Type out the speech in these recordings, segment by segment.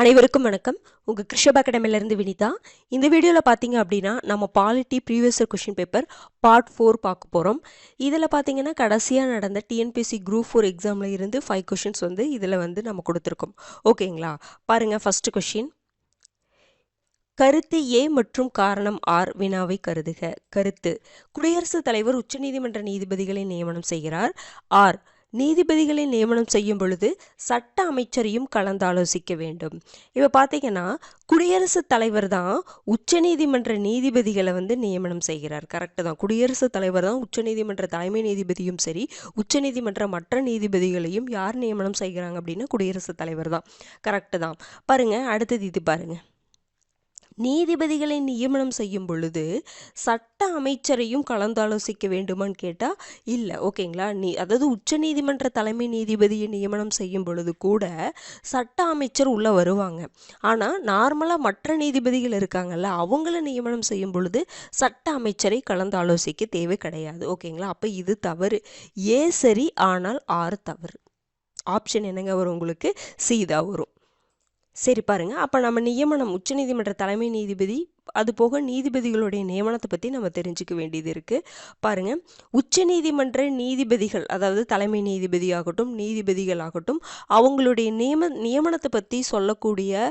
அனைவருக்கும் வணக்கம். உங்கள் கிருஷப் அகாடமிலேருந்து வினிதா. இந்த வீடியோவில் பார்த்தீங்க அப்படின்னா நம்ம polity previous question paper part 4 பார்க்க போகிறோம். இதில் பார்த்தீங்கன்னா கடைசியாக நடந்த டிஎன்பிஎஸ்சி குரூப் 4 எக்ஸாமில் இருந்து 5 கொஷின்ஸ் இதில் நம்ம கொடுத்துருக்கோம். ஓகேங்களா? பாருங்கள், ஃபர்ஸ்ட் கொஷின். கருத்து ஏ மற்றும் காரணம் ஆர் வினாவை கருதுக. கருத்து: குடியரசுத் தலைவர் உச்சநீதிமன்ற நீதிபதிகளை நியமனம் செய்கிறார். ஆர்: நீதிபதிகளை நியமனம் செய்யும் பொழுது சட்ட அமைச்சரையும் கலந்தாலோசிக்க வேண்டும். இப்போ பார்த்தீங்கன்னா குடியரசுத் தலைவர் தான் உச்சநீதிமன்ற நீதிபதிகளை நியமனம் செய்கிறார். கரெக்டு தான். குடியரசுத் தலைவர் தான் உச்சநீதிமன்ற தலைமை நீதிபதியும் சரி, உச்சநீதிமன்ற மற்ற நீதிபதிகளையும் யார் நியமனம் செய்கிறாங்க அப்படின்னா குடியரசுத் தலைவர் தான். கரெக்டு தான். பாருங்க, அடுத்தது இது பாருங்க. நீதிபதிகளை நியமனம் செய்யும் பொழுது சட்ட அமைச்சரையும் கலந்தாலோசிக்க வேண்டுமான்னு கேட்டால் இல்லை. ஓகேங்களா? அதாவது உச்ச நீதிமன்ற தலைமை நீதிபதியை நியமனம் செய்யும் பொழுது கூட சட்ட அமைச்சர் உள்ளே வருவாங்க. ஆனால் நார்மலாக மற்ற நீதிபதிகள் இருக்காங்கல்ல, அவங்கள நியமனம் செய்யும் பொழுது சட்ட அமைச்சரை கலந்தாலோசிக்க தேவை கிடையாது. ஓகேங்களா? அப்போ இது தவறு. ஏ சரி, ஆனால் ஆறு தவறு. ஆப்ஷன் என்னங்க வரும் உங்களுக்கு? சி தான் வரும். சரி, பாருங்கள். அப்போ நம்ம நியமனம் உச்சநீதிமன்ற தலைமை நீதிபதி அது போக நீதிபதிகளுடைய நியமனத்தை பற்றி நம்ம தெரிஞ்சுக்க வேண்டியது இருக்குது. பாருங்கள், உச்சநீதிமன்ற நீதிபதிகள், அதாவது தலைமை நீதிபதி ஆகட்டும் நீதிபதிகள் ஆகட்டும், அவங்களுடைய நியமனத்தை பற்றி சொல்லக்கூடிய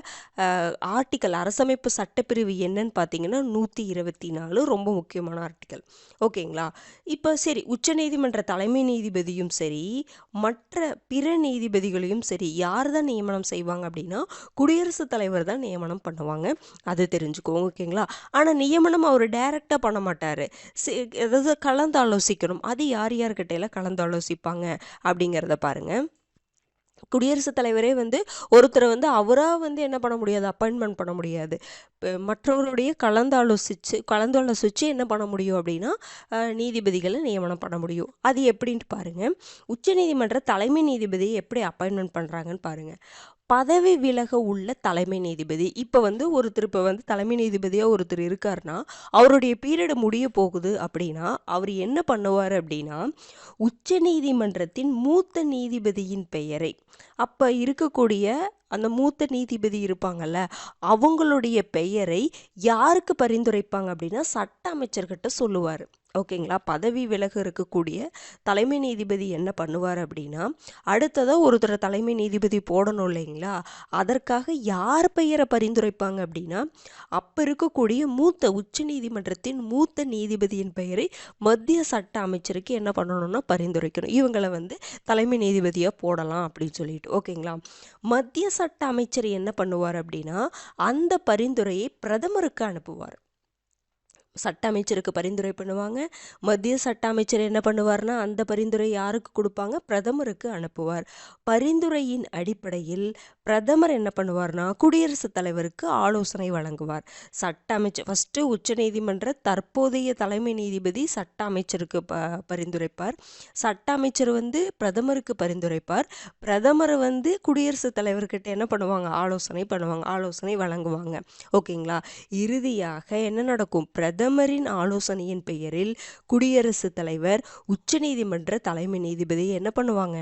ஆர்டிக்கல், அரசமைப்பு சட்டப்பிரிவு என்னன்னு பார்த்தீங்கன்னா 124. ரொம்ப முக்கியமான ஆர்டிக்கல். ஓகேங்களா? இப்போ சரி, உச்சநீதிமன்ற தலைமை நீதிபதியும் சரி மற்ற பிற நீதிபதிகளையும் சரி யார் தான் நியமனம் செய்வாங்க அப்படின்னா குடியரசுத் தலைவர் தான் நியமனம் பண்ணுவாங்க. அது தெரிஞ்சுக்கோங்க. ஓகேங்களா? ஆனால் நியமனம் அவர் டைரக்டாக பண்ண மாட்டார். அதாவது கலந்து ஆலோசிக்கணும். அது யார் யார்கிட்டையில கலந்து ஆலோசிப்பாங்க அப்படிங்கிறத பாருங்கள். குடியரசுத் தலைவரே ஒருத்தரை அவராக என்ன பண்ண முடியாது, அப்பாயின்மெண்ட் பண்ண முடியாது. மற்றவருடைய கலந்தாலோசிச்சு என்ன பண்ண முடியும் அப்படின்னா நீதிபதிகளை நியமனம் பண்ண முடியும். அது எப்படின்ட்டு பாருங்கள். உச்சநீதிமன்ற தலைமை நீதிபதியை எப்படி அப்பாயின்மெண்ட் பண்ணுறாங்கன்னு பாருங்கள். பதவி விலக உள்ள தலைமை நீதிபதி, இப்போ ஒருத்தர் தலைமை நீதிபதியாக ஒருத்தர் இருக்காருன்னா அவருடைய பீரியட் முடிய போகுது அப்படின்னா அவர் என்ன பண்ணுவார் அப்படின்னா உச்ச நீதிமன்றத்தின் மூத்த நீதிபதியின் பெயரை, அப்போ இருக்கக்கூடிய அந்த மூத்த நீதிபதி இருப்பாங்கல்ல அவங்களுடைய பெயரை யாருக்கு பரிந்துரைப்பாங்க அப்படின்னா சட்ட அமைச்சர்கிட்ட சொல்லுவார். ஓகேங்களா? பதவி விலக இருக்கக்கூடிய தலைமை நீதிபதி என்ன பண்ணுவார் அப்படின்னா அடுத்ததாக ஒருத்தர் தலைமை நீதிபதி போடணும் இல்லைங்களா, அதற்காக யார் பெயரை பரிந்துரைப்பாங்க அப்படின்னா அப்போ இருக்கக்கூடிய உச்ச நீதிமன்றத்தின் மூத்த நீதிபதியின் பெயரை மத்திய சட்ட அமைச்சருக்கு என்ன பண்ணணும்னா பரிந்துரைக்கணும். இவங்களை தலைமை நீதிபதியாக போடலாம் அப்படின்னு சொல்லிட்டு. ஓகேங்களா? மத்திய சட்ட அமைச்சர் என்ன பண்ணுவார் அப்படின்னா அந்த பரிந்துரையை பிரதமருக்கு அனுப்புவார். சட்ட அமைச்சருக்கு பரிந்துரை பண்ணுவாங்க. மத்திய சட்ட அமைச்சர் என்ன பண்ணுவார்னா அந்த பரிந்துரை யாருக்கு கொடுப்பாங்க? பிரதமருக்கு அனுப்புவார். பரிந்துரையின் அடிப்படையில் பிரதமர் என்ன பண்ணுவார்னா குடியரசுத் தலைவருக்கு ஆலோசனை வழங்குவார். சட்ட அமைச்சர் ஃபஸ்ட்டு உச்சநீதிமன்ற தற்போதைய தலைமை நீதிபதி சட்ட அமைச்சருக்கு பரிந்துரைப்பார். சட்ட அமைச்சர் பிரதமருக்கு பரிந்துரைப்பார். பிரதமர் குடியரசுத் தலைவர்கிட்ட என்ன பண்ணுவாங்க? ஆலோசனை வழங்குவாங்க. ஓகேங்களா? இறுதியாக என்ன நடக்கும்? பிரதமரின் ஆலோசனையின் பெயரில் குடியரசுத் தலைவர் உச்சநீதிமன்ற தலைமை நீதிபதி என்ன பண்ணுவாங்க?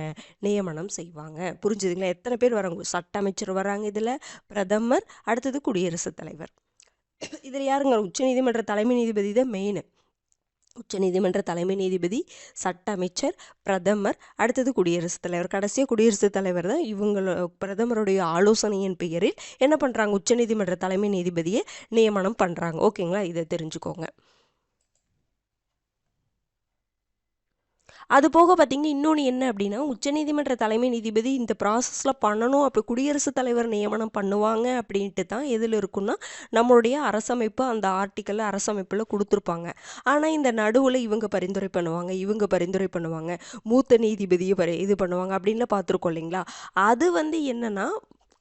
நியமனம் செய்வாங்க. புரிஞ்சுதுங்களா? எத்தனை பேர் வராங்க? சட்ட அமைச்சர் வராங்க, இதில் பிரதமர், அடுத்தது குடியரசுத் தலைவர். இதில் யாருங்க? உச்சநீதிமன்ற தலைமை நீதிபதி தான் மெயின். உச்சநீதிமன்ற தலைமை நீதிபதி, சட்ட அமைச்சர், பிரதமர், அடுத்தது குடியரசுத் தலைவர். கடைசியாக குடியரசுத் தலைவர் தான் பிரதமருடைய ஆலோசனையின் பெயரில் என்ன பண்ணுறாங்க? உச்சநீதிமன்ற தலைமை நீதிபதியை நியமனம் பண்ணுறாங்க. ஓகேங்களா? இதை தெரிஞ்சுக்கோங்க. அது போக பார்த்தீங்கன்னா இன்னொன்று என்ன அப்படின்னா உச்சநீதிமன்ற தலைமை நீதிபதி இந்த ப்ராசஸில் பண்ணணும், அப்போ குடியரசுத் தலைவர் நியமனம் பண்ணுவாங்க அப்படின்ட்டு தான் எதில் இருக்குன்னா நம்மளுடைய அரசமைப்பு, அந்த ஆர்டிக்கலில் அரசமைப்பில் கொடுத்துருப்பாங்க. ஆனால் இந்த நடுவில் இவங்க பரிந்துரை பண்ணுவாங்க, மூத்த நீதிபதியை இது பண்ணுவாங்க அப்படின்லாம் பார்த்துருக்கோம் இல்லைங்களா? அது என்னன்னா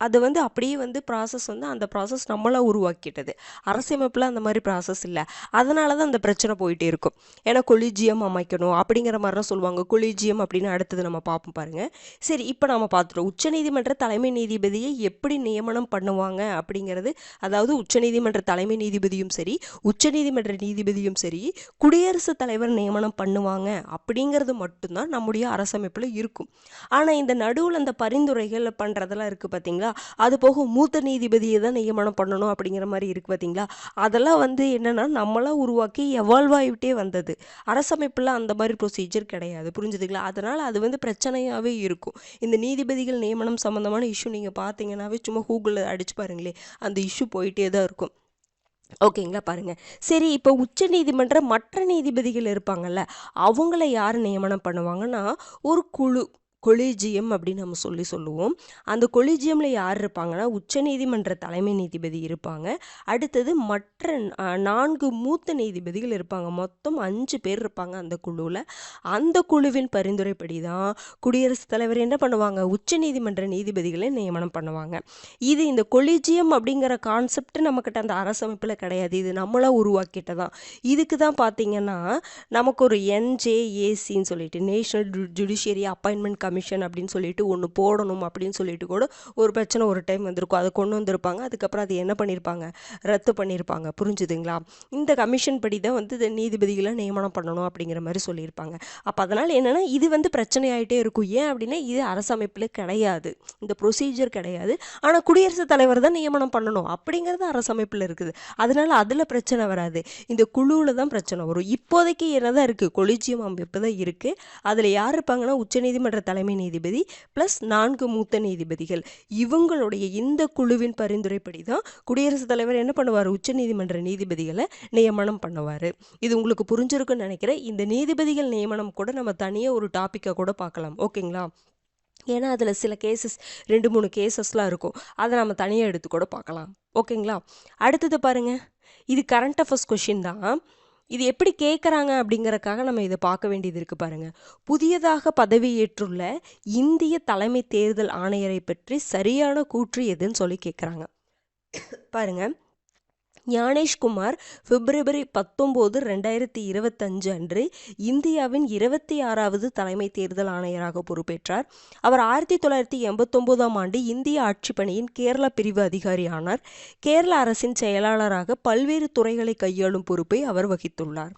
அது அப்படியே ப்ராசஸ் அந்த ப்ராசஸ் நம்மளாக உருவாக்கிட்டது. அரசமைப்பில் அந்த மாதிரி ப்ராசஸ் இல்லை. அதனால தான் அந்த பிரச்சனை போயிட்டே இருக்கும். ஏன்னா கொலிஜியம் அமைக்கணும் அப்படிங்கிற மாதிரிலாம் சொல்லுவாங்க. கொலிஜியம் அப்படின்னு அடுத்தது நம்ம பார்ப்போம் பாருங்கள். சரி, இப்போ நம்ம பார்த்துட்டோம் உச்சநீதிமன்ற தலைமை நீதிபதியை எப்படி நியமனம் பண்ணுவாங்க அப்படிங்கிறது. அதாவது உச்சநீதிமன்ற தலைமை நீதிபதியும் சரி உச்சநீதிமன்ற நீதிபதியும் சரி குடியரசுத் தலைவர் நியமனம் பண்ணுவாங்க அப்படிங்கிறது மட்டும்தான் நம்முடைய அரசமைப்பில் இருக்கும். ஆனால் இந்த நடுவில் அந்த பரிந்துரைகள் பண்ணுறதெல்லாம் இருக்குது பார்த்தீங்களா, பார்த்தீங்களா? அது போக மூத்த நீதிபதியை தான் நியமனம் பண்ணணும் அப்படிங்கிற மாதிரி இருக்குது பார்த்தீங்களா? அதெல்லாம் வந்து என்னென்னா நம்மளாம் உருவாக்கி எவால்வ் ஆகிட்டே வந்தது. அரசமைப்பில் அந்த மாதிரி ப்ரொசீஜர் கிடையாது, புரிஞ்சுதுங்களா? அதனால் அது வந்து பிரச்சனையாகவே இருக்கும். இந்த நீதிபதிகள் நியமனம் சம்மந்தமான இஷ்யூ நீங்கள் பார்த்தீங்கன்னாவே சும்மா கூகுளில் அடிச்சு பாருங்களே, அந்த இஷ்யூ போயிட்டே தான் இருக்கும். ஓகேங்களா? பாருங்க. சரி, இப்போ உச்ச நீதிமன்ற மற்ற நீதிபதிகள் இருப்பாங்கல்ல, அவங்கள யார் நியமனம் பண்ணுவாங்கன்னா, ஒரு குழு, கொலீஜியம் அப்படின்னு நம்ம சொல்லுவோம். அந்த கொலீஜியமில் யார் இருப்பாங்கன்னா, உச்சநீதிமன்ற தலைமை நீதிபதி இருப்பாங்க. அடுத்தது மற்ற 4 மூத்த நீதிபதிகள் இருப்பாங்க. மொத்தம் 5 பேர் இருப்பாங்க அந்த குழுவில். அந்த குழுவின் பரிந்துரைப்படி தான் குடியரசுத் தலைவர் என்ன பண்ணுவாங்க, உச்சநீதிமன்ற நீதிபதிகளை நியமனம் பண்ணுவாங்க. இது இந்த கொலீஜியம் அப்படிங்கிற கான்செப்ட் நம்மக்கிட்ட அந்த அரசமைப்பில் கிடையாது. இது நம்மளாக உருவாக்கிட்டதான். இதுக்கு தான் பார்த்தீங்கன்னா நமக்கு ஒரு NJACன்னு சொல்லிட்டு நேஷனல் ஜுடிஷியரி அப்பாயின்மெண்ட் கமிஷன் அப்படின்னு சொல்லிட்டு ஒன்று போடணும் அப்படின்னு சொல்லிட்டு கூட ஒரு பிரச்சனை ஒரு டைம் வந்திருக்கும். அதை கொண்டு வந்திருப்பாங்க. அதுக்கப்புறம் அது என்ன பண்ணியிருப்பாங்க, ரத்து பண்ணியிருப்பாங்க. புரிஞ்சுதுங்களா? இந்த கமிஷன் படி தான் வந்து நீதிபதிகளை நியமனம் பண்ணணும் அப்படிங்கிற மாதிரி சொல்லியிருப்பாங்க. அப்போ அதனால் என்னென்னா இது வந்து பிரச்சனையாயிட்டே இருக்கும். ஏன் அப்படின்னா இது அரசமைப்பில் கிடையாது, இந்த ப்ரொசீஜர் கிடையாது. ஆனால் குடியரசுத் தலைவர் தான் நியமனம் பண்ணணும் அப்படிங்கிறது அரசமைப்பில் இருக்குது. அதனால் அதில் பிரச்சனை வராது. இந்த குழுவில் தான் பிரச்சனை வரும். இப்போதைக்கு என்னதான் இருக்குது, கொலிஜியம் அமைப்பு தான் இருக்குது. அதில் யார் இருப்பாங்கன்னா உச்சநீதிமன்ற தலைமை நீதிபதி ப்ளஸ் 4 மூத்த நீதிபதிகள். இவங்களுடைய இந்த குழுவின் பரிந்துரைப்படி தான் குடியரசுத் தலைவர் என்ன பண்ணுவார், உச்சநீதிமன்ற நீதிபதிகளை நியமனம் பண்ணுவார். இது உங்களுக்கு புரிஞ்சிருக்குன்னு நினைக்கிறேன். இந்த நீதிபதிகள் நியமனம் கூட நம்ம தனியாக ஒரு டாப்பிக்கை கூட பார்க்கலாம். ஓகேங்களா? ஏன்னா அதில் சில கேசஸ் 2-3 கேசஸ்லாம் இருக்கும். அதை நம்ம தனியாக எடுத்து கூட பார்க்கலாம். ஓகேங்களா? அடுத்தது பாருங்கள், இது கரண்ட் அஃபேர்ஸ் கொஷின் தான். இது எப்படி கேட்குறாங்க அப்படிங்கிறக்காக நம்ம இதை பார்க்க வேண்டியது இருக்குது. பாருங்கள், புதியதாக பதவியேற்றுள்ள இந்திய தலைமை தேர்தல் ஆணையரை பற்றி சரியான கூற்று எதுன்னு சொல்லி கேட்குறாங்க. பாருங்கள், ஞானேஷ்குமார் பிப்ரவரி 19, 2025 அன்று இந்தியாவின் 26வது தலைமை தேர்தல் ஆணையராக பொறுப்பேற்றார். அவர் 1989ஆம் ஆண்டு இந்திய ஆட்சிப்பணியின் கேரள பிரிவு அதிகாரி ஆனார். கேரள அரசின் செயலாளராக பல்வேறு துறைகளை கையாளும் பொறுப்பை அவர் வகித்துள்ளார்.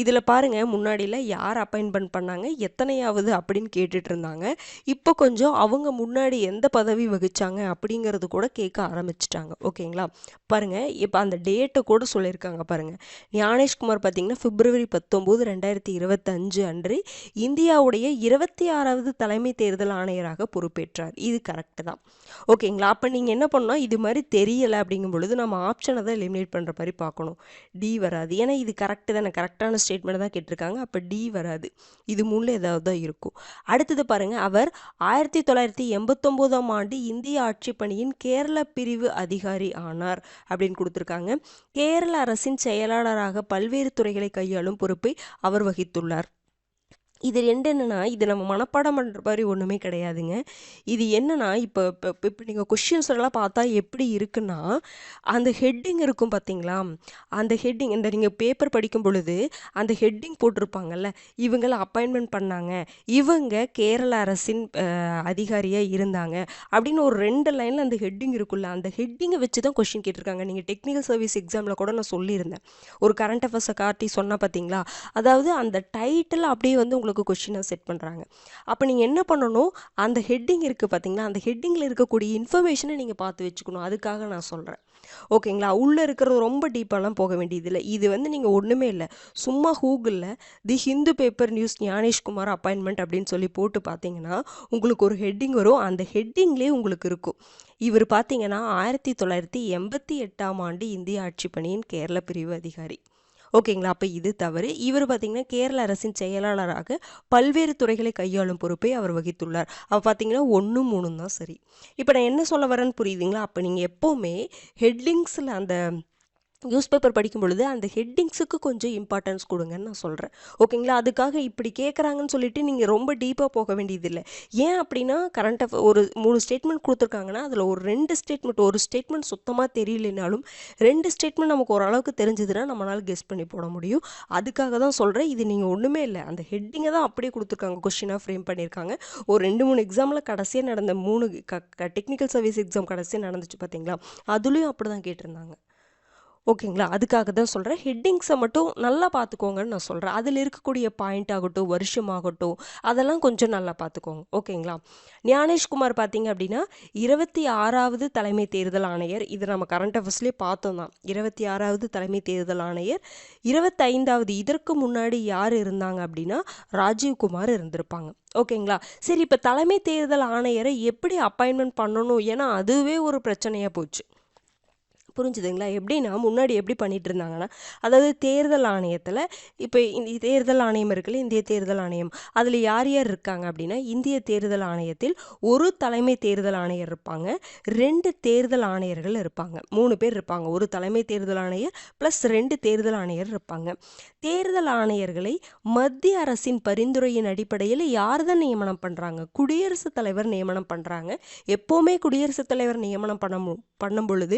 இதில் பாருங்க, முன்னாடியில் யார் அப்பாயின்மெண்ட் பண்ணாங்க, எத்தனையாவது அப்படின்னு கேட்டுட்டு இருந்தாங்க. இப்போ கொஞ்சம் அவங்க முன்னாடி எந்த பதவி வகிச்சாங்க அப்படிங்கிறது கூட கேட்க ஆரம்பிச்சிட்டாங்க. ஓகேங்களா? பாருங்க, இப்போ அந்த டேட்டை கூட சொல்லியிருக்காங்க. பாருங்கள், ஞானேஷ்குமார் பார்த்தீங்கன்னா பிப்ரவரி 19, 2025 அன்று இந்தியாவுடைய 26வது தலைமை தேர்தல் ஆணையராக பொறுப்பேற்றார். இது கரெக்டு தான். ஓகேங்களா? அப்போ நீங்கள் என்ன பண்ணணும், இது மாதிரி தெரியலை அப்படிங்கும் பொழுது நம்ம ஆப்ஷனை தான் எலிமினேட் பண்ணுற மாதிரி பார்க்கணும். டி வராது. ஏன்னா இது கரெக்டு தானே, கரெக்டான ஸ்டேட்மெண்ட் தான் கேட்டிருக்காங்க. அப்போ டி வராது. இது மூணில் ஏதாவது தான் இருக்கும். அடுத்தது பாருங்கள், அவர் 1989ஆம் ஆண்டு இந்திய ஆட்சிப்பணியின் கேரள பிரிவு அதிகாரி ஆனார் அப்படின்னு கொடுத்துருக்காங்க. கேரள அரசின் செயலாளராக பல்வேறு துறைகளை கையாளும் பொறுப்பை அவர் வகித்துள்ளார். இது என்னென்னா, இது நம்ம மனப்பாடம் பண்ணுற மாதிரி ஒன்றுமே கிடையாதுங்க. இது என்னென்னா, இப்போ நீங்கள் கொஷின்ஸ் எல்லாம் பார்த்தா எப்படி இருக்குன்னா, அந்த ஹெட்டிங் இருக்கும் பார்த்தீங்களா, அந்த ஹெட்டிங் இந்த நீங்கள் பேப்பர் படிக்கும் பொழுது அந்த ஹெட்டிங் போட்டிருப்பாங்கல்ல, இவங்களை அப்பாயின்மெண்ட் பண்ணாங்க, இவங்க கேரள அரசின் அதிகாரியாக இருந்தாங்க அப்படின்னு ஒரு 2 லைனில் அந்த ஹெட்டிங் இருக்குல்ல, அந்த ஹெட்டிங்கை வச்சு தான் கொஷின் கேட்டிருக்காங்க. நீங்கள் டெக்னிக்கல் சர்வீஸ் எக்ஸாமில் கூட நான் சொல்லியிருந்தேன், ஒரு கரண்ட் அஃபேர்ஸை காட்டி சொன்னால் பார்த்தீங்களா, அதாவது அந்த டைட்டில் அப்படியே வந்து உங்களுக்கு கொஸ்டினை செட் பண்ணுறாங்க. அப்போ நீங்கள் என்ன பண்ணணும், அந்த ஹெட்டிங் இருக்குது பார்த்தீங்களா, அந்த ஹெட்டிங்கில் இருக்கக்கூடிய இன்ஃபர்மேஷனை நீங்கள் பார்த்து வச்சுக்கணும். அதுக்காக நான் சொல்கிறேன். ஓகேங்களா? உள்ளே இருக்கிறது ரொம்ப டீப்பாலாம் போக வேண்டியதில்லை. இது வந்து நீங்கள் ஒன்றுமே இல்லை, சும்மா கூகுளில் the Hindu paper news Gyanesh Kumar appointment அப்படின்னு சொல்லி போட்டு பார்த்தீங்கன்னா உங்களுக்கு ஒரு ஹெட்டிங் வரும். அந்த ஹெட்டிங்லேயே உங்களுக்கு இருக்கும். இவர் பார்த்தீங்கன்னா 1988ஆம் ஆண்டு இந்திய ஆட்சிப்பணியின் கேரள பிரிவு அதிகாரி. ஓகேங்களா? அப்போ இது தவறு. இவர் பார்த்தீங்கன்னா கேரள அரசின் செயலாளராக பல்வேறு துறைகளை கையாளும் பொறுப்பை அவர் வகித்துள்ளார். அப்போ பார்த்தீங்கன்னா 1, 3 தான் சரி. இப்போ நான் என்ன சொல்ல வரேன்னு புரியுதுங்களா? அப்போ நீங்கள் எப்போவுமே ஹெட்லிங்ஸில் அந்த நியூஸ் பேப்பர் படிக்கும் பொழுது அந்த ஹெட்டிங்ஸுக்கு கொஞ்சம் இம்பார்ட்டன்ஸ் கொடுங்கன்னு நான் சொல்கிறேன். ஓகேங்களா? அதுக்காக இப்படி கேட்குறாங்கன்னு சொல்லிட்டு நீங்கள் ரொம்ப டீப்பாக போக வேண்டியதில்லை. ஏன் அப்படின்னா, கரண்ட் அஃபேர் ஒரு 3 ஸ்டேட்மெண்ட் கொடுத்துருக்காங்கன்னா அதில் ஒரு 2 ஸ்டேட்மெண்ட், ஒரு ஸ்டேட்மெண்ட் சுத்தமாக தெரியலனாலும் 2 ஸ்டேட்மெண்ட் நமக்கு ஓரளவுக்கு தெரிஞ்சதுன்னா நம்மளால் கெஸ் பண்ணி போட முடியும். அதுக்காக தான் சொல்கிறேன். இது நீங்கள் ஒன்றுமே இல்லை, அந்த ஹெட்டிங்கை தான் அப்படியே கொடுத்துருக்காங்க, கொஷினாக ஃப்ரேம் பண்ணியிருக்காங்க. ஒரு 2-3 எக்ஸாமில் கடைசியாக நடந்த 3 டெக்னிக்கல் சர்வீஸ் எக்ஸாம் கடைசியாக நடந்துச்சு பார்த்தீங்களா, அதுலேயும் அப்படி தான் கேட்டிருந்தாங்க. ஓகேங்களா? அதுக்காக தான் சொல்கிறேன். ஹெட்டிங்ஸை மட்டும் நல்லா பார்த்துக்கோங்கன்னு நான் சொல்கிறேன். அதில் இருக்கக்கூடிய பாயிண்ட் ஆகட்டும், வருஷமாகட்டும், அதெல்லாம் கொஞ்சம் நல்லா பார்த்துக்கோங்க. ஓகேங்களா? ஞானேஷ்குமார் பார்த்தீங்க அப்படின்னா 26வது தலைமை தேர்தல் ஆணையர். இது நம்ம கரண்ட் அஃபேர்ஸ்லேயே பார்த்தோம் தான். 26வது தலைமை தேர்தல் ஆணையர். 25வது இதற்கு முன்னாடி யார் இருந்தாங்க அப்படின்னா ராஜீவ்குமார் இருந்திருப்பாங்க. ஓகேங்களா? சரி, இப்போ தலைமை தேர்தல் ஆணையரை எப்படி அப்பாயின்மெண்ட் பண்ணணும்? ஏன்னா அதுவே ஒரு பிரச்சனையாக போச்சு. புரிஞ்சுதுங்களா? எப்படின்னா முன்னாடி எப்படி பண்ணிட்டு இருந்தாங்கன்னா, அதாவது தேர்தல் ஆணையத்தில் இப்போ இந்த தேர்தல் ஆணையம் இருக்குல்ல, இந்திய தேர்தல் ஆணையம், அதில் யார் யார் இருக்காங்க அப்படின்னா, இந்திய தேர்தல் ஆணையத்தில் ஒரு தலைமை தேர்தல் ஆணையர் இருப்பாங்க, 2 தேர்தல் ஆணையர்கள் இருப்பாங்க, 3 பேர் இருப்பாங்க. ஒரு தலைமை தேர்தல் ஆணையர் ப்ளஸ் 2 தேர்தல் ஆணையர் இருப்பாங்க. தேர்தல் ஆணையர்களை மத்திய அரசின் பரிந்துரையின் அடிப்படையில் யார் தான் நியமனம் பண்ணுறாங்க? குடியரசுத் தலைவர் நியமனம் பண்ணுறாங்க. எப்போவுமே குடியரசுத் தலைவர் நியமனம் பண்ணும் பொழுது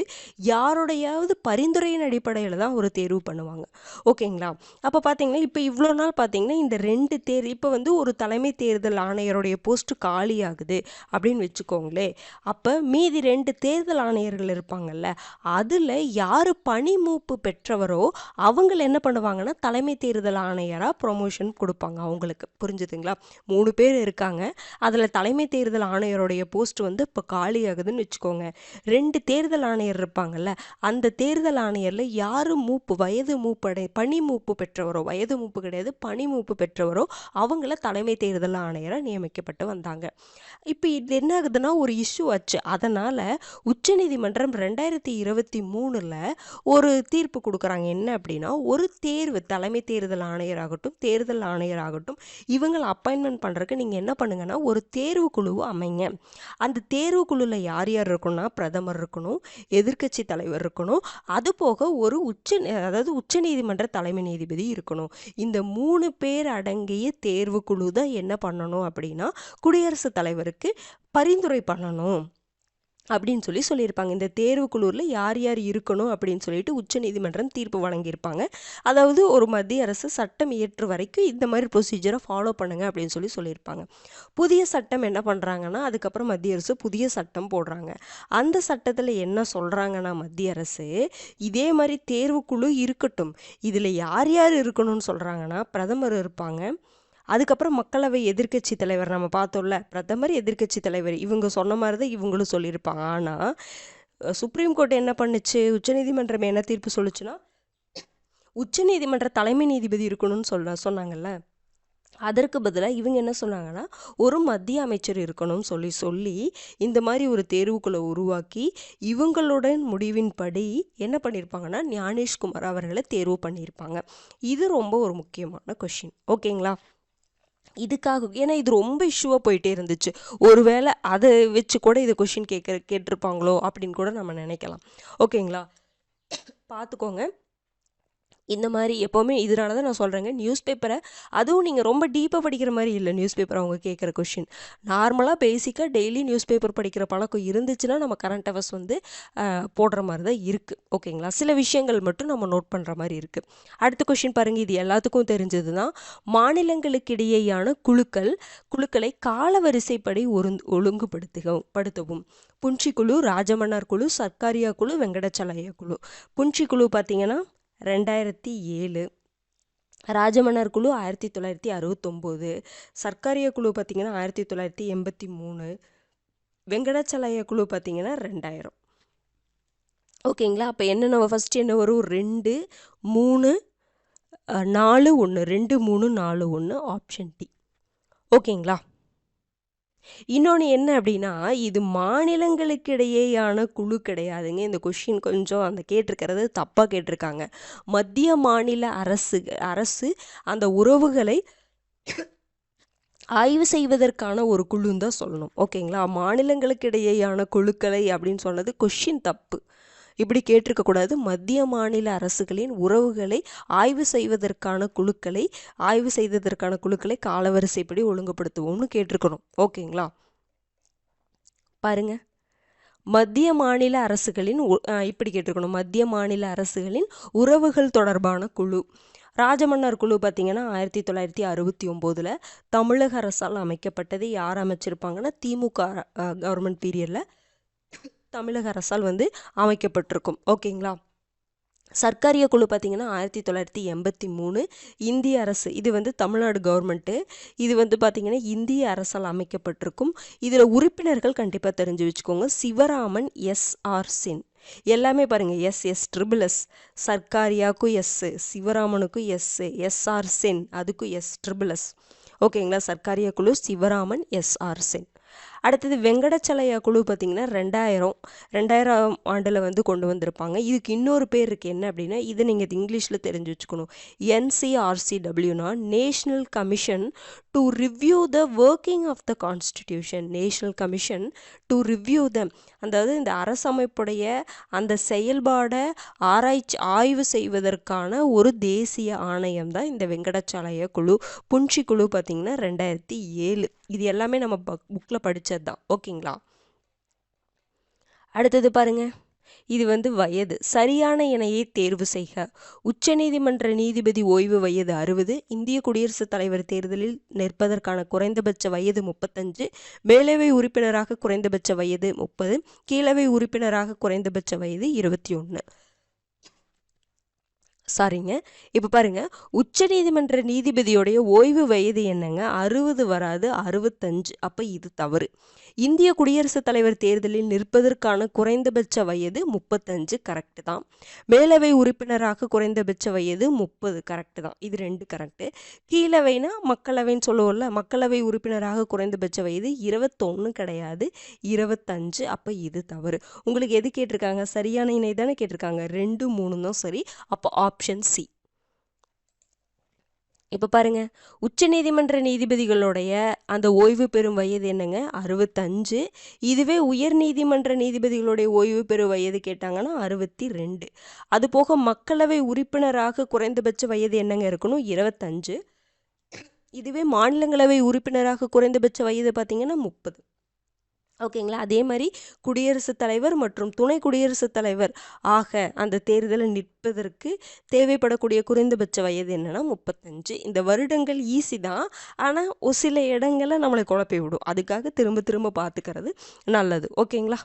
யாருடையாவது பரிந்துரையின் அடிப்படையில் தான் ஒரு தேர்வு பண்ணுவாங்க. ஓகேங்களா? அப்போ பார்த்தீங்கன்னா இப்போ இவ்வளோ நாள் பார்த்தீங்கன்னா இந்த 2 இப்போ வந்து ஒரு தலைமை தேர்தல் ஆணையருடைய போஸ்ட்டு காலி ஆகுது அப்படின்னு வச்சுக்கோங்களே. அப்போ மீதி 2 தேர்தல் ஆணையர்கள் இருப்பாங்கல்ல, அதில் யார் பணி மூப்பு பெற்றவரோ அவங்கள என்ன பண்ணுவாங்கன்னா தலைமை தேர்தல் ஆணையராக ப்ரொமோஷன் கொடுப்பாங்க அவங்களுக்கு. புரிஞ்சுதுங்களா? 3 பேர் இருக்காங்க. அதில் தலைமை தேர்தல் ஆணையருடைய போஸ்ட் வந்து இப்போ காலி ஆகுதுன்னு வச்சுக்கோங்க. 2 தேர்தல் ஆணையர் இருப்பாங்கல்ல, அந்த தேர்தல் ஆணையரில் யார் வயது பணி மூப்பு பெற்றவரோ, வயது மூப்பு கிடையாது, பணி மூப்பு பெற்றவரோ அவங்கள தலைமை தேர்தல் ஆணையராக நியமிக்கப்பட்டு வந்தாங்க. இப்போ இது என்ன ஆகுதுன்னா ஒரு இஷ்யூ ஆச்சு. அதனால் உச்சநீதிமன்றம் 2023 ஒரு தீர்ப்பு கொடுக்குறாங்க. என்ன அப்படின்னா, ஒரு தேர்வு தலைமை தேர்தல் ஆணையராகட்டும், தேர்தல் ஆணையராகட்டும், இவங்களை அப்பாயின்மெண்ட் பண்ணுறதுக்கு நீங்கள் என்ன பண்ணுங்கன்னா ஒரு தேர்வு குழுவை அமைங்க. அந்த தேர்வு குழுவில் யார் யார் இருக்கணும்னா பிரதமர் இருக்கணும், எதிர்க்கட்சி தலைவர் இருக்கணும், அதுபோக ஒரு அதாவது உச்சநீதிமன்ற தலைமை நீதிபதி இருக்கணும். இந்த 3 பேர் அடங்கிய தேர்வு குழு தான் என்ன பண்ணணும் அப்படின்னா குடியரசுத் தலைவருக்கு பரிந்துரை பண்ணணும் அப்படின்னு சொல்லியிருப்பாங்க. இந்த தேர்வு குழுவில் யார் யார் இருக்கணும் அப்படின்னு சொல்லிட்டு உச்சநீதிமன்றம் தீர்ப்பு வழங்கியிருப்பாங்க. அதாவது ஒரு மத்திய அரசு சட்டம் இயற்று வரைக்கும் இந்த மாதிரி ப்ரொசீஜரை ஃபாலோ பண்ணுங்க அப்படின்னு சொல்லியிருப்பாங்க. புதிய சட்டம் என்ன பண்ணுறாங்கன்னா, அதுக்கப்புறம் மத்திய அரசு புதிய சட்டம் போடுறாங்க. அந்த சட்டத்தில் என்ன சொல்கிறாங்கன்னா மத்திய அரசு, இதே மாதிரி தேர்வு குழு இருக்கட்டும், இதில் யார் யார் இருக்கணும்னு சொல்கிறாங்கன்னா பிரதமர் இருப்பாங்க, அதுக்கப்புறம் மக்களவை எதிர்க்கட்சி தலைவர் நம்ம பார்த்தோம்ல, பிரதமர் எதிர்க்கட்சி தலைவர் இவங்க சொன்ன மாதிரி தான் இவங்களும் சொல்லியிருப்பாங்க. ஆனால் சுப்ரீம் கோர்ட் என்ன பண்ணுச்சு, உச்சநீதிமன்றம் என்ன தீர்ப்பு சொல்லுச்சுன்னா உச்சநீதிமன்ற தலைமை நீதிபதி இருக்கணும்னு சொன்னாங்கல்ல, அதற்கு பதிலாக இவங்க என்ன சொன்னாங்கன்னா ஒரு மத்திய அமைச்சர் இருக்கணும்னு சொல்லி இந்த மாதிரி ஒரு தேர்வுக்குள்ளே உருவாக்கி இவங்களுடன் முடிவின்படி என்ன பண்ணியிருப்பாங்கன்னா ஞானேஷ்குமார் அவர்களை தேர்வு பண்ணியிருப்பாங்க. இது ரொம்ப ஒரு முக்கியமான கொஷின். ஓகேங்களா? இதுக்காக ஏன்னா இது ரொம்ப இஷ்யூவாக போயிட்டே இருந்துச்சு. ஒருவேளை அதை வச்சு கூட இது கொஷின் கேட்டிருப்பாங்களோ அப்படின்னு கூட நம்ம நினைக்கலாம். ஓகேங்களா? பார்த்துக்கோங்க. இந்த மாதிரி எப்போவுமே இதனால தான் நான் சொல்கிறேங்க, நியூஸ் பேப்பரை அதுவும் நீங்கள் ரொம்ப டீப்பாக படிக்கிற மாதிரி இல்லை. நியூஸ் பேப்பர் அவங்க கேட்குற கொஷின் நார்மலாக பேசிக்காக டெய்லி நியூஸ் பேப்பர் படிக்கிற பழக்கம் இருந்துச்சுன்னா நம்ம கரண்ட் அஃபேர்ஸ் வந்து போடுற மாதிரி தான் இருக்குது. ஓகேங்களா? சில விஷயங்கள் மட்டும் நம்ம நோட் பண்ணுற மாதிரி இருக்குது. அடுத்த கொஷின் பாருங்கள், இது எல்லாத்துக்கும் தெரிஞ்சது தான். மாநிலங்களுக்கிடையேயான குழுக்களை காலவரிசைப்படி ஒழுங்குபடுத்தவும். புன்சி குழு, ராஜமன்னார் குழு, சர்க்காரியா குழு, வெங்கடாச்சலய்யா குழு. புன்சி குழு பார்த்தீங்கன்னா 2007, ராஜமன்னார் குழு 1969, சர்க்காரிய குழு பார்த்திங்கன்னா 1983, வெங்கடாச்சலய்யா குழு பார்த்திங்கன்னா 2000. ஓகேங்களா? அப்போ நம்ம ஃபஸ்ட்டு என்ன வரும், 2, 3, 4, 1, 2, 3, 4, 1 ஆப்ஷன் டி. ஓகேங்களா? இன்னொன்று என்ன அப்படின்னா, இது மாநிலங்களுக்கு இடையேயான குழு கிடையாதுங்க. இந்த கொஷின் கொஞ்சம் அந்த கேட்டிருக்கிறது தப்பாக கேட்டிருக்காங்க. மத்திய மாநில அரசு அந்த உறவுகளை ஆய்வு செய்வதற்கான ஒரு குழுன்னு தான் சொல்லணும். ஓகேங்களா? மாநிலங்களுக்கு இடையேயான குழுக்களை அப்படின்னு சொன்னது கொஷின் தப்பு. இப்படி கேட்டிருக்கக்கூடாது. மத்திய மாநில அரசுகளின் உறவுகளை ஆய்வு செய்வதற்கான குழுக்களை காலவரிசைப்படி ஒழுங்குபடுத்துவோம்னு கேட்டிருக்கணும். ஓகேங்களா? பாருங்க, மத்திய மாநில அரசுகளின் இப்படி கேட்டிருக்கணும், மத்திய மாநில அரசுகளின் உறவுகள் தொடர்பான குழு. ராஜமன்னார் குழு பார்த்திங்கன்னா 1969 தமிழக அரசால் அமைக்கப்பட்டது. யார் அமைச்சிருப்பாங்கன்னா திமுக கவர்மெண்ட் பீரியடில் தமிழக அரசால் வந்து அமைக்கப்பட்டிருக்கும். ஓகேங்களா? சர்க்காரிய குழு பார்த்திங்கன்னா 1983 இந்திய அரசு, இது வந்து தமிழ்நாடு கவர்மெண்ட்டு, இது வந்து பார்த்திங்கன்னா இந்திய அரசால் அமைக்கப்பட்டிருக்கும். இதில் உறுப்பினர்கள் கண்டிப்பாக தெரிஞ்சு வச்சுக்கோங்க. சிவராமன், எஸ்ஆர் சென், எல்லாமே பாருங்கள் எஸ், சர்க்காரியாவுக்கும் எஸ், சிவராமனுக்கும் எஸ், எஸ்ஆர் சென் அதுக்கும் எஸ். ஓகேங்களா. சர்க்காரிய குழு சிவராமன், எஸ்ஆர் சென். அடுத்தது வெங்கடச்சலையா குழு பார்த்திங்கன்னா 2000 ஆண்டில் வந்து கொண்டு வந்திருப்பாங்க. இதுக்கு இன்னொரு பேர் இருக்குது, என்ன அப்படின்னா, இதை நீங்கள் இங்கிலீஷில் தெரிஞ்சு வச்சுக்கணும். NCRCWனா national commission to review the working of the constitution. National commission to review the, அதாவது இந்த அரசமைப்புடைய அந்த செயல்பாடை ஆய்வு செய்வதற்கான ஒரு தேசிய ஆணையம் தான் இந்த வெங்கடச்சலையா குழு. புன்ஷி குழு பார்த்திங்கன்னா 2007. இது எல்லாமே நம்ம புக்கில் படித்தது தான். ஓகேங்களா. அடுத்தது பாருங்க, இது வந்து வயது. சரியான இணையை தேர்வு செய்க. உச்சநீதிமன்ற நீதிபதி ஓய்வு வயது 60. இந்திய குடியரசுத் தலைவர் தேர்தலில் நிற்பதற்கான குறைந்தபட்ச வயது 35. மேலவை உறுப்பினராக குறைந்தபட்ச வயது 30. கீழவை உறுப்பினராக குறைந்தபட்ச வயது 21. சாரிங்க. இப்போ பாருங்க, உச்சநீதிமன்ற நீதிபதியோடைய ஓய்வு வயது என்னங்க? 60 வராது, 65. அப்போ இது தவறு. இந்திய குடியரசுத் தலைவர் தேர்தலில் நிற்பதற்கான குறைந்தபட்ச வயது 35, கரெக்டு தான். மேலவை உறுப்பினராக குறைந்தபட்ச வயது 30, கரெக்டு தான். இது 2 கரெக்டு. கீழவைனா மக்களவைன்னு சொல்லுவோம்ல, மக்களவை உறுப்பினராக குறைந்தபட்ச வயது 21 கிடையாது, 25. அப்போ இது தவறு. உங்களுக்கு எது கேட்டிருக்காங்க? சரியான இணை தானே கேட்டிருக்காங்க. 2, 3 தான் சரி. அப்போ ஆப்ஷன் சி. இப்போ பாருங்க, உச்சநீதிமன்ற நீதிபதிகளுடைய அந்த ஓய்வு பெறும் வயது என்னங்க? 65. இதுவே உயர் நீதிமன்ற நீதிபதிகளுடைய ஓய்வு பெறும் வயது கேட்டாங்கன்னா 62. அது போக மக்களவை உறுப்பினராக குறைந்தபட்ச வயது என்னங்க இருக்கணும்? 25. இதுவே மாநிலங்களவை உறுப்பினராக குறைந்தபட்ச வயது பார்த்தீங்கன்னா 30. ஓகேங்களா. அதே மாதிரி குடியரசுத் தலைவர் மற்றும் துணை குடியரசுத் தலைவர் ஆக அந்த தேர்தலில் நிற்பதற்கு தேவைப்படக்கூடிய குறைந்தபட்ச வயது என்னன்னா 35. இந்த வருடங்கள் ஈஸி தான், ஆனால் ஒரு சில இடங்களில் நம்மளை குழப்பி விடும். அதுக்காக திரும்ப திரும்ப பார்த்துக்கிறது நல்லது. ஓகேங்களா.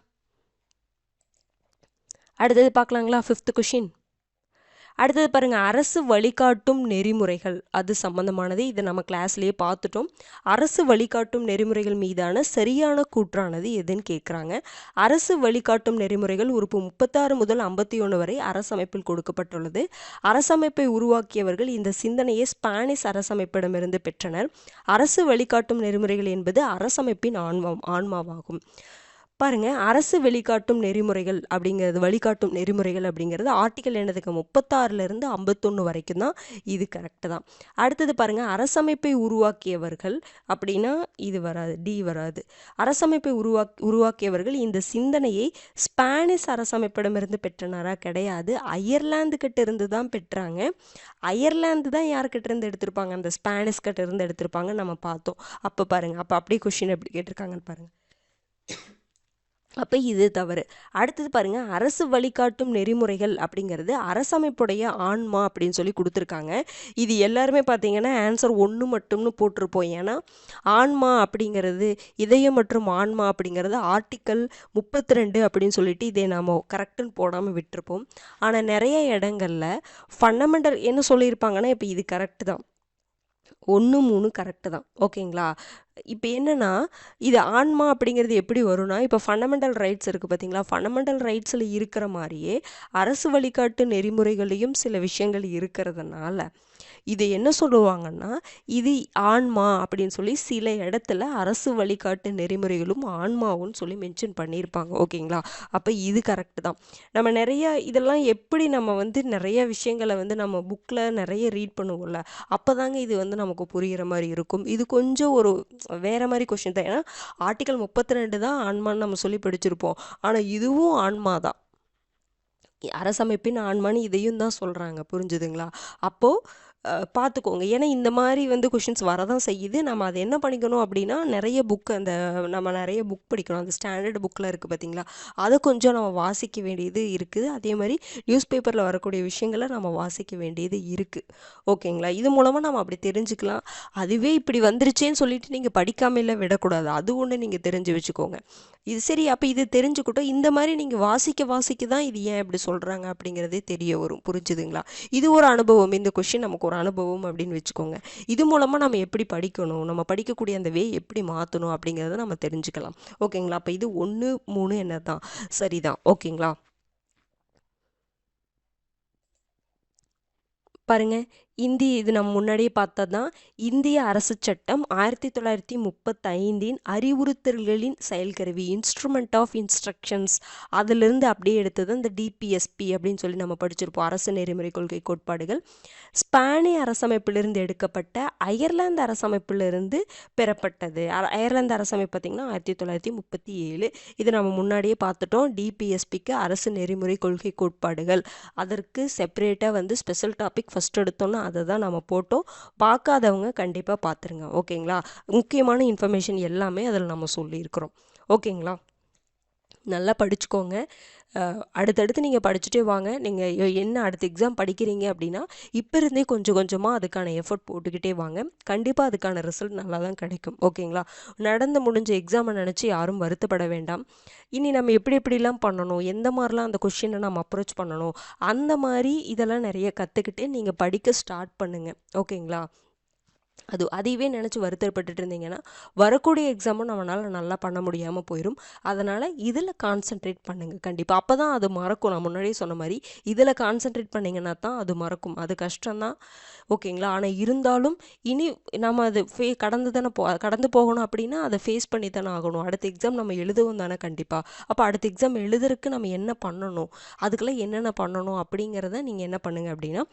அடுத்தது பார்க்கலாங்களா? 5th question. அடுத்தது பாருங்கள், அரசு வழிகாட்டும் நெறிமுறைகள், அது சம்பந்தமானது. இதை நம்ம கிளாஸ்லேயே பார்த்துட்டோம். அரசு வழிகாட்டும் நெறிமுறைகள் மீதான சரியான கூற்றானது எதுன்னு கேட்குறாங்க. அரசு வழிகாட்டும் நெறிமுறைகள் உறுப்பு 36 முதல் 51 வரை அரசமைப்பில் கொடுக்கப்பட்டுள்ளது. அரசமைப்பை உருவாக்கியவர்கள் இந்த சிந்தனையை ஸ்பானிஷ் அரசமைப்பிடமிருந்து பெற்றனர். அரசு வழிகாட்டும் நெறிமுறைகள் என்பது அரசமைப்பின் ஆன்மாவாகும். பாருங்க, அரசு வழிகாட்டும் நெறிமுறைகள் அப்படிங்கிறது ஆர்டிக்கல் என்னதுக்கு 36லேருந்து 51 வரைக்கும் தான். இது கரெக்டு தான். அடுத்தது பாருங்க, அரசமைப்பை உருவாக்கியவர்கள் அப்படின்னா இது வராது, டி வராது. அரசமைப்பை உருவாக்கியவர்கள் இந்த சிந்தனையை ஸ்பானிஷ் அரசமைப்பிடமிருந்து பெற்றனரா? கிடையாது, அயர்லாந்து கிட்ட இருந்து தான் பெற்றாங்க. அயர்லாந்து தான் யார்கிட்ட இருந்து எடுத்திருப்பாங்க? அந்த ஸ்பானிஷ் கிட்ட இருந்து எடுத்திருப்பாங்க, நம்ம பார்த்தோம். அப்போ பாருங்க, அப்போ அப்படியே கொஸ்டின் எப்படி கேட்டிருக்காங்கன்னு பாருங்க. அப்போ இது தவறு. அடுத்தது பாருங்க, அரசு வழிகாட்டும் நெறிமுறைகள் அப்படிங்கிறது அரசமைப்புடைய ஆன்மா அப்படின்னு சொல்லி கொடுத்துருக்காங்க. இது எல்லாருமே பார்த்தீங்கன்னா ஆன்சர் 1 மட்டும்னு போட்டிருப்போம். ஏன்னா ஆன்மா அப்படிங்கிறது, இதயம் மற்றும் ஆன்மா அப்படிங்கிறது ஆர்டிக்கல் 32 அப்படின்னு சொல்லிட்டு இதை நாம் கரெக்டுன்னு போடாமல் விட்டுருப்போம். ஆனால் நிறைய இடங்களில் ஃபண்டமெண்டல் என்ன சொல்லியிருப்பாங்கன்னா, இப்போ இது கரெக்டு தான், 1, 3 கரெக்டு தான். ஓகேங்களா. இப்போ என்னென்னா, இது ஆன்மா அப்படிங்கிறது எப்படி வரும்னா, இப்போ ஃபண்டமெண்டல் ரைட்ஸ் இருக்குது பார்த்தீங்களா, ஃபண்டமெண்டல் ரைட்ஸில் இருக்கிற மாதிரியே அரசு வழிகாட்டு நெறிமுறைகளையும் சில விஷயங்கள் இருக்கிறதுனால இது என்ன சொல்லுவாங்கன்னா, இது ஆன்மா அப்படின்னு சொல்லி சில இடத்துல அரசு வழிகாட்டு நெறிமுறைகளும் ஆன்மாவும் சொல்லி மென்ஷன் பண்ணியிருப்பாங்க. ஓகேங்களா. அப்போ இது கரெக்டு தான். நம்ம நிறைய இதெல்லாம் எப்படி நம்ம வந்து நிறைய விஷயங்களை வந்து நம்ம புக்கில் நிறைய ரீட் பண்ணுவோம்ல, அப்போ தாங்க இது வந்து நமக்கு புரிகிற மாதிரி இருக்கும். இது கொஞ்சம் ஒரு வேறு மாதிரி கொஷின் தான். ஏன்னா ஆர்டிக்கல் 32 தான் ஆன்மான்னு நம்ம சொல்லி படிச்சிருப்போம். ஆனால் இதுவும் ஆன்மா தான், அரசமைப்பின் ஆன்மான்னு இதையும் தான் சொல்கிறாங்க. புரிஞ்சுதுங்களா. அப்போது பார்த்துக்கோங்க. ஏன்னா இந்த மாதிரி வந்து கொஷின்ஸ் வரதான் செய்யுது. நம்ம அதை என்ன பண்ணிக்கணும் அப்படின்னா, நிறைய புக் நம்ம நிறைய புக் படிக்கணும். அந்த ஸ்டாண்டர்ட் புக்கில் இருக்குது பார்த்தீங்களா, அதை கொஞ்சம் நம்ம வாசிக்க வேண்டியது இருக்குது. அதே மாதிரி நியூஸ் பேப்பரில் வரக்கூடிய விஷயங்களை நம்ம வாசிக்க வேண்டியது இருக்குது. ஓகேங்களா, இது மூலமாக நம்ம அப்படி தெரிஞ்சுக்கலாம். அதுவே இப்படி வந்துருச்சேன்னு சொல்லிட்டு நீங்கள் படிக்காமையில் விடக்கூடாது. அது ஒன்று நீங்கள் தெரிஞ்சு வச்சுக்கோங்க. இது சரி, அப்போ இது தெரிஞ்சுக்கிட்டோம். இந்த மாதிரி நீங்கள் வாசிக்க தான் இது ஏன் இப்படி சொல்கிறாங்க அப்படிங்கிறதே தெரிய வரும். புரிஞ்சுதுங்களா? இது ஒரு அனுபவம். இந்த கொஷின் நமக்கு ஒரு அனுபவம் அப்படின்னு வச்சுக்கோங்க. இது மூலமாக நம்ம எப்படி படிக்கணும், நம்ம படிக்கக்கூடிய அந்த வே எப்படி மாற்றணும் அப்படிங்கிறத நம்ம தெரிஞ்சுக்கலாம். ஓகேங்களா? அப்போ இது 1, 3 என்ன தான் சரிதான். ஓகேங்களா? பாருங்க, இது நம்ம முன்னாடியே பார்த்தது தான். இந்திய அரசு சட்டம் 1935 அறிவுறுத்தல்களின் செயல்கருவி, இன்ஸ்ட்ருமெண்ட் ஆஃப் இன்ஸ்ட்ரக்ஷன்ஸ், அதிலிருந்து அப்படியே எடுத்தது இந்த டிபிஎஸ்பி அப்படின்னு சொல்லி நம்ம படிச்சிருப்போம். அரசு நெறிமுறை கொள்கை கோட்பாடுகள் ஸ்பானிய அரசமைப்பிலிருந்து எடுக்கப்பட்ட அயர்லாந்து அரசமைப்பிலிருந்து பெறப்பட்டது. அயர்லாந்து அரசமைப்பு பார்த்திங்கன்னா 1937. இது நம்ம முன்னாடியே பார்த்துட்டோம். டிபிஎஸ்பிக்கு அரசு நெறிமுறை கொள்கை கோட்பாடுகள், அதற்கு செப்பரேட்டாக வந்து ஸ்பெஷல் டாபிக் ஃபஸ்ட் எடுத்தோன்னா அதை தான் நம்ம போட்டோம். பார்க்காதவங்க கண்டிப்பாக பார்த்துருங்க. ஓகேங்களா? முக்கியமான இன்ஃபர்மேஷன் எல்லாமே அதில் நம்ம சொல்லியிருக்கிறோம். ஓகேங்களா? நல்லா படிச்சுக்கோங்க. அடுத்தடுத்து நீங்கள் படிச்சுட்டே வாங்க. நீங்கள் என்ன அடுத்த எக்ஸாம் படிக்கிறீங்க அப்படின்னா இப்போ இருந்தே கொஞ்சம் கொஞ்சமாக அதுக்கான எஃபர்ட் போட்டுக்கிட்டே வாங்க. கண்டிப்பாக அதுக்கான ரிசல்ட் நல்லா தான் கிடைக்கும். ஓகேங்களா? நடந்து முடிஞ்ச எக்ஸாமை நினச்சி யாரும் வருத்தப்பட வேண்டாம். இனி நம்ம எப்படிலாம் பண்ணணும், எந்த மாதிரிலாம் அந்த கொஷினை நம்ம அப்ரோச் பண்ணணும், அந்த மாதிரி இதெல்லாம் நிறைய கற்றுக்கிட்டு நீங்கள் படிக்க ஸ்டார்ட் பண்ணுங்கள். ஓகேங்களா? அதையவே நினச்சி வருத்தப்பட்டுட்டு இருந்தீங்கன்னா வரக்கூடிய எக்ஸாமும் நம்மளால் நல்லா பண்ண முடியாமல் போயிடும். அதனால் இதில் கான்சென்ட்ரேட் பண்ணுங்கள் கண்டிப்பாக. அப்போ தான் அது மறக்கும். நான் முன்னாடியே சொன்ன மாதிரி இதில் கான்சென்ட்ரேட் பண்ணிங்கன்னா தான் அது மறக்கும். அது கஷ்டம்தான். ஓகேங்களா? ஆனால் இருந்தாலும் இனி நம்ம அது கடந்து போகணும் அப்படின்னா அதை ஃபேஸ் பண்ணி தானே ஆகணும். அடுத்த எக்ஸாம் நம்ம எழுதவும் தானே கண்டிப்பாக. அப்போ அடுத்த எக்ஸாம் எழுதுறதுக்கு நம்ம என்ன பண்ணணும், அதுக்கெல்லாம் என்னென்ன பண்ணணும் அப்படிங்கிறத நீங்கள் என்ன பண்ணுங்கள் அப்படின்னா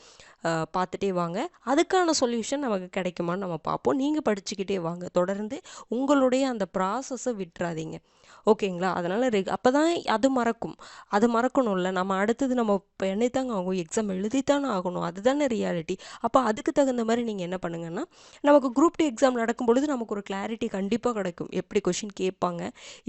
பார்த்துட்டே வாங்க. அதுக்கான சொல்யூஷன் நமக்கு கிடைக்குமான்னு நம்ம பார்ப்போம். நீங்கள் படிச்சுக்கிட்டே வாங்க. தொடர்ந்து உங்களுடைய அந்த ப்ராசஸை விட்டுறாதீங்க. ஓகேங்களா? அதனால் அப்போ தான் அது மறக்கும். அது மறக்கணும்ல. நம்ம அடுத்தது நம்ம இப்போ என்னைத்தாங்க ஆகும், எக்ஸாம் எழுதித்தானே ஆகணும். அதுதானே ரியாலிட்டி. அப்போ அதுக்கு தகுந்த மாதிரி நீங்கள் என்ன பண்ணுங்கன்னா, நமக்கு குரூப் 2 எக்ஸாம் நடக்கும் பொழுது நமக்கு ஒரு கிளாரிட்டி கண்டிப்பாக கிடைக்கும். எப்படி கொஷின் கேட்பாங்க,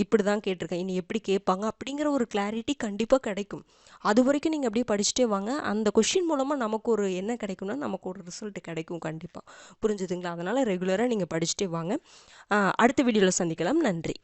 இப்படி தான் கேட்டிருக்கேன், இனி எப்படி கேட்பாங்க அப்படிங்கிற ஒரு கிளாரிட்டி கண்டிப்பாக கிடைக்கும். அது வரைக்கும் நீங்கள் அப்படியே படிச்சுட்டே வாங்க. அந்த கொஷின் மூலமாக நமக்கு ஒரு என்ன கிடைக்கும்னா, நமக்கு ஒரு ரிசல்ட் கிடைக்கும் கண்டிப்பாக. புரிஞ்சுதுங்களா? அதனால் ரெகுலராக நீங்கள் படிச்சுட்டே வாங்க. அடுத்த வீடியோவில் சந்திக்கலாம். நன்றி.